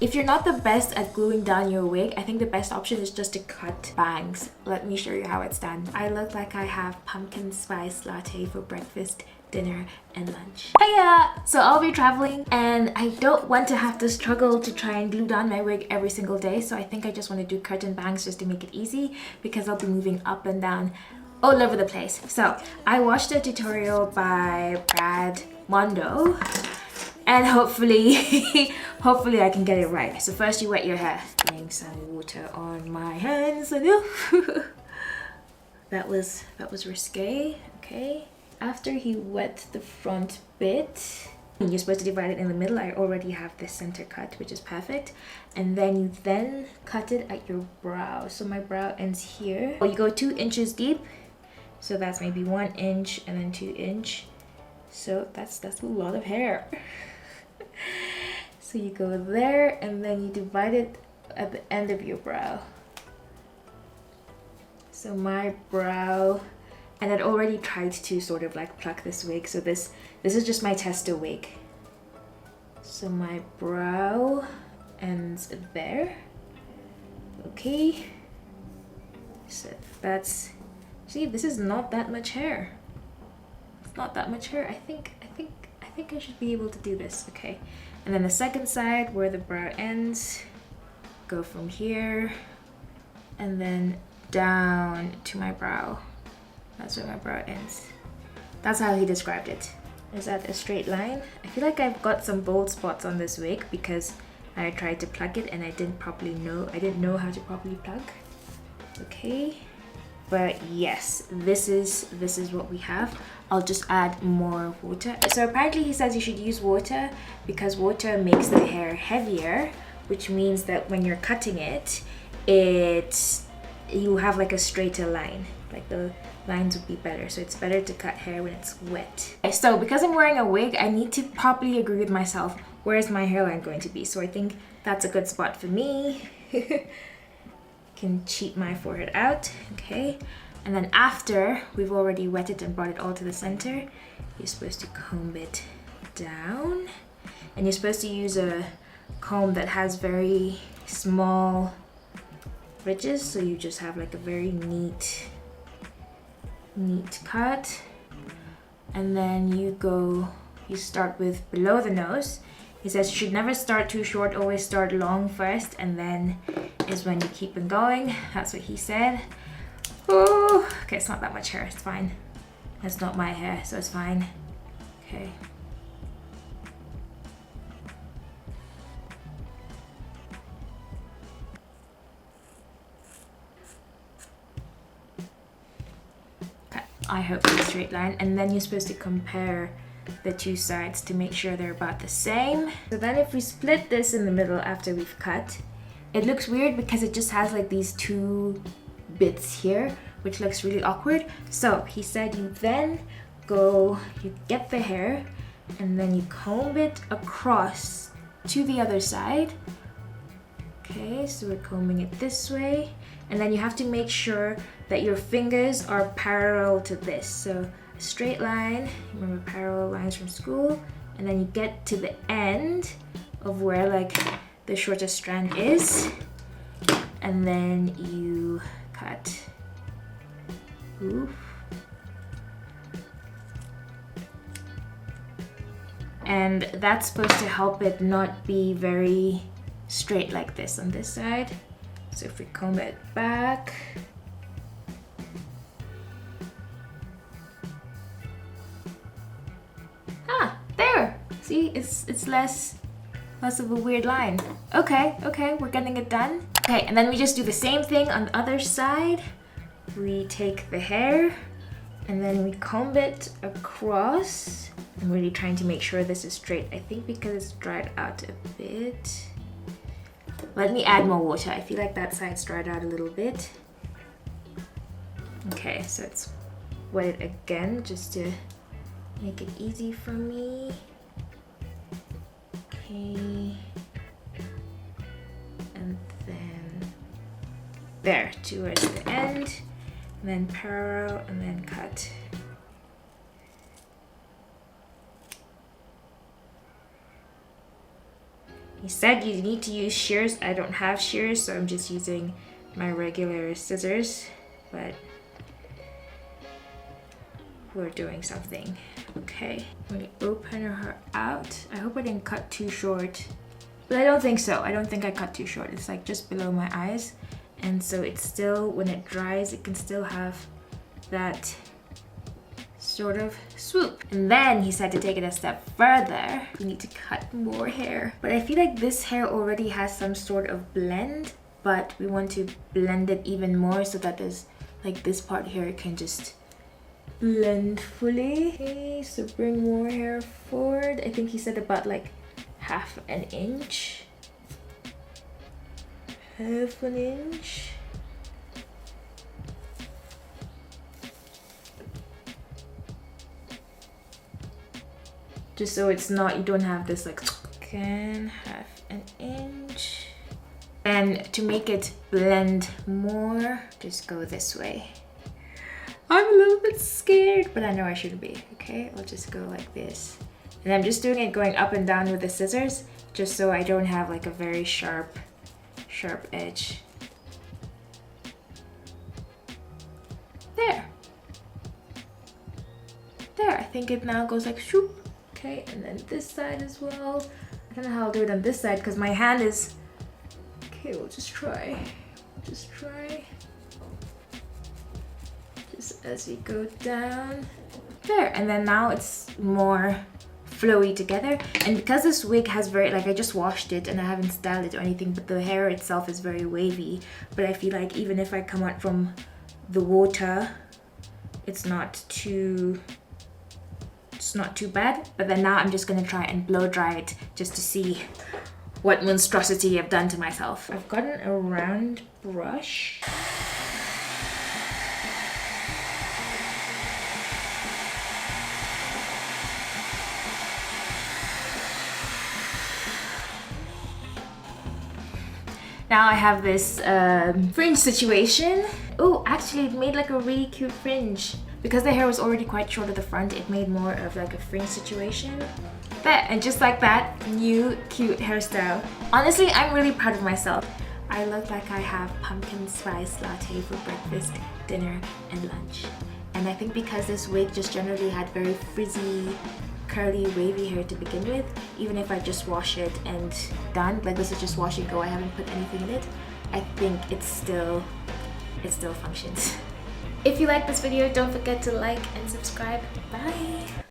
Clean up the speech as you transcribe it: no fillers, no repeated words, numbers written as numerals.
If you're not the best at gluing down your wig, I think the best option is just to cut bangs. Let me show you how it's done. I look like I have pumpkin spice latte for breakfast, dinner, and lunch. Hiya! So I'll be traveling and I don't want to have to struggle to try and glue down my wig every single day. So I think I just want to do curtain bangs just to make it easy because I'll be moving up and down all over the place. So I watched a tutorial by Brad Mondo. And hopefully, hopefully I can get it right. So first you wet your hair. Putting some water on my hands. That was risque. Okay. After he wet the front bit, you're supposed to divide it in the middle. I already have this center cut, which is perfect. And then you cut it at your brow. So my brow ends here. You go 2 inches deep. So that's maybe 1 inch and then 2 inch. So that's a lot of hair. So you go there and then you divide it at the end of your brow. So my brow, and I'd already tried to sort of like pluck this wig, so this is just my tester wig. So my brow ends there. Okay. So that's, see, this is not that much hair. It's not that much hair. I think I should be able to do this. Okay. And then the second side where the brow ends, go from here and then down to my brow. That's where my brow ends. That's how he described it. Is that a straight line? I feel like I've got some bald spots on this wig because I tried to plug it and I didn't know how to properly plug. Okay. But yes, this is what we have. I'll just add more water. So apparently he says you should use water because water makes the hair heavier, which means that when you're cutting it, you have like a straighter line. Like the lines would be better. So it's better to cut hair when it's wet. Okay, so because I'm wearing a wig, I need to properly agree with myself. Where is my hairline going to be? So I think that's a good spot for me. Can cheat my forehead out. Okay. And then after we've already wet it and brought it all to the center, you're supposed to comb it down. And you're supposed to use a comb that has very small ridges, so you just have like a very neat cut. And then you start with below the nose. He says you should never start too short, always start long first, and then is when you keep on going. That's what he said. Oh, okay, it's not that much hair, it's fine. That's not my hair, so it's fine. Okay. Okay, I hope it's a straight line. And then you're supposed to compare the two sides to make sure they're about the same. So then if we split this in the middle after we've cut, it looks weird because it just has like these 2 bits here, which looks really awkward. So he said you get the hair and then you comb it across to the other side. Okay, so we're combing it this way, and then you have to make sure that your fingers are parallel to this. So a straight line, remember parallel lines from school, and then you get to the end of where like the shortest strand is, and then you cut. Oof. And that's supposed to help it not be very straight like this on this side. So if we comb it back, there. See, it's less of a weird line. Okay, we're getting it done. Okay, and then we just do the same thing on the other side. We take the hair and then we comb it across. I'm really trying to make sure this is straight. I think because it's dried out a bit. Let me add more water. I feel like that side's dried out a little bit. Okay, so it's wet it again just to make it easy for me. Okay. And then there, towards the end. And then parallel and then cut. He He said you need to use shears. I don't have shears, so I'm just using my regular scissors, but we're doing something. Okay, I'm gonna open her out. I hope I didn't cut too short, but I don't think so. I don't think I cut too short. It's like just below my eyes, and so it's still, when it dries, it can still have that sort of swoop. And then he said to take it a step further, we need to cut more hair. But I feel like this hair already has some sort of blend, but we want to blend it even more so that there's like this part here can just blend fully. Okay, so bring more hair forward. I think he said about like half an inch. Half an inch. Just so it's not, you don't have this like, again, half an inch. And to make it blend more, just go this way. I'm a little bit scared, but I know I shouldn't be. Okay, I'll just go like this. And I'm just doing it going up and down with the scissors, just so I don't have like a very sharp edge. There. There, I think it now goes like shoop. Okay, and then this side as well. I don't know how I'll do it on this side because my hand is... Okay, we'll just try. Just try. Just as we go down. There, and then now it's more flowy together. And because this wig has very, like I just washed it and I haven't styled it or anything, but the hair itself is very wavy. But I feel like even if I come out from the water, it's not too bad. But then now I'm just gonna try and blow dry it just to see what monstrosity I've done to myself. I've gotten a round brush. Now I have this fringe situation. Oh, actually it made like a really cute fringe. Because the hair was already quite short at the front, it made more of like a fringe situation. There, and just like that, new cute hairstyle. Honestly, I'm really proud of myself. I look like I have pumpkin spice latte for breakfast, dinner, and lunch. And I think because this wig just generally had very frizzy, curly, wavy hair to begin with, even if I just wash it and done, like this is just wash and go, I haven't put anything in it, I think it still functions. If you like this video, don't forget to like and subscribe. Bye!